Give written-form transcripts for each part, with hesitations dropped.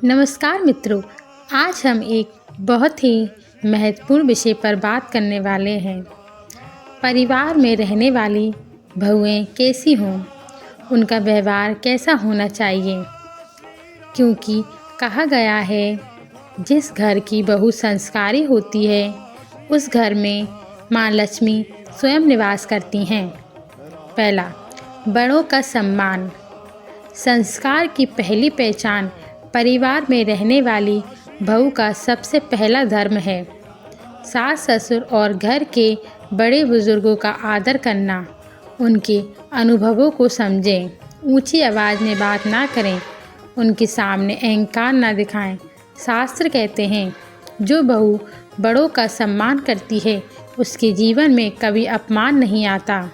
नमस्कार मित्रों। आज हम एक बहुत ही महत्वपूर्ण विषय पर बात करने वाले हैं। परिवार में रहने वाली बहुएं कैसी हों, उनका व्यवहार कैसा होना चाहिए। क्योंकि कहा गया है, जिस घर की बहू संस्कारी होती है उस घर में माँ लक्ष्मी स्वयं निवास करती हैं। पहला, बड़ों का सम्मान। संस्कार की पहली पहचान परिवार में रहने वाली बहू का सबसे पहला धर्म है। सास ससुर और घर के बड़े बुजुर्गों का आदर करना, उनके अनुभवों को समझें, ऊंची आवाज़ में बात ना करें, उनके सामने अहंकार ना दिखाएं। शास्त्र कहते हैं, जो बहू बड़ों का सम्मान करती है उसके जीवन में कभी अपमान नहीं आता।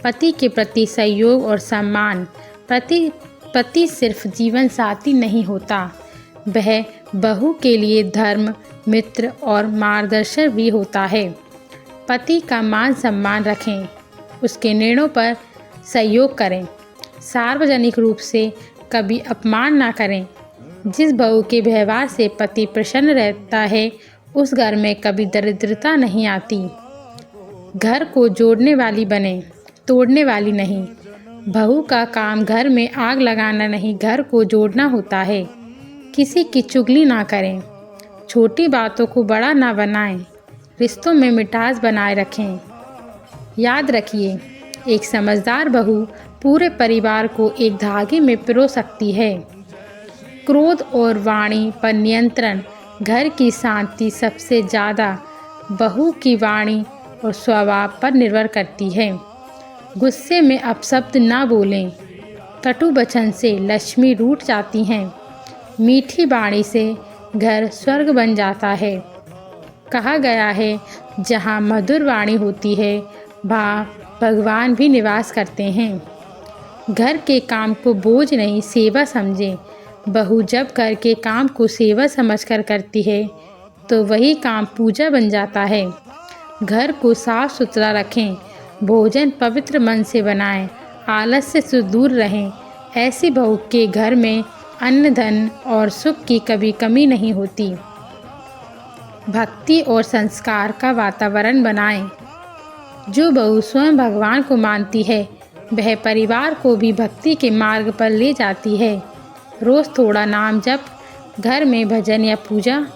पति के प्रति सहयोग और सम्मान। पति सिर्फ जीवन साथी नहीं होता, वह बहू के लिए धर्म, मित्र और मार्गदर्शक भी होता है। पति का मान सम्मान रखें, उसके निर्णयों पर सहयोग करें, सार्वजनिक रूप से कभी अपमान ना करें। जिस बहू के व्यवहार से पति प्रसन्न रहता है उस घर में कभी दरिद्रता नहीं आती। घर को जोड़ने वाली बने, तोड़ने वाली नहीं। बहू का काम घर में आग लगाना नहीं, घर को जोड़ना होता है। किसी की चुगली ना करें, छोटी बातों को बड़ा ना बनाएं, रिश्तों में मिठास बनाए रखें। याद रखिए, एक समझदार बहू पूरे परिवार को एक धागे में पिरो सकती है। क्रोध और वाणी पर नियंत्रण। घर की शांति सबसे ज़्यादा बहू की वाणी और स्वभाव पर निर्भर करती है। गुस्से में अपशब्द ना बोलें, कटु वचन से लक्ष्मी रूठ जाती हैं। मीठी वाणी से घर स्वर्ग बन जाता है। कहा गया है, जहाँ मधुर वाणी होती है वहाँ भगवान भी निवास करते हैं। घर के काम को बोझ नहीं, सेवा समझें। बहू जब घर के काम को सेवा समझकर करती है तो वही काम पूजा बन जाता है। घर को साफ सुथरा रखें, भोजन पवित्र मन से बनाएं, आलस्य से दूर रहें। ऐसी बहू के घर में अन्न, धन और सुख की कभी कमी नहीं होती। भक्ति और संस्कार का वातावरण बनाएं। जो बहू स्वयं भगवान को मानती है वह परिवार को भी भक्ति के मार्ग पर ले जाती है। रोज़ थोड़ा नाम जप, घर में भजन या पूजा,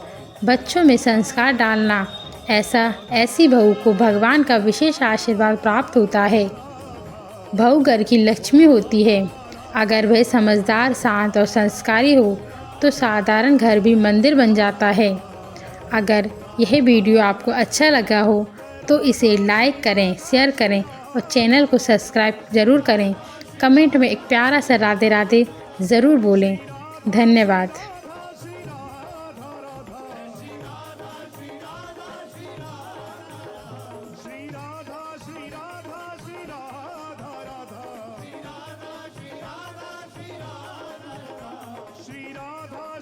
बच्चों में संस्कार डालना, ऐसी बहू को भगवान का विशेष आशीर्वाद प्राप्त होता है। बहू घर की लक्ष्मी होती है। अगर वह समझदार, शांत और संस्कारी हो तो साधारण घर भी मंदिर बन जाता है। अगर यह वीडियो आपको अच्छा लगा हो तो इसे लाइक करें, शेयर करें और चैनल को सब्सक्राइब ज़रूर करें। कमेंट में एक प्यारा सा राधे राधे ज़रूर बोलें। धन्यवाद।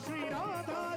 श्री राधा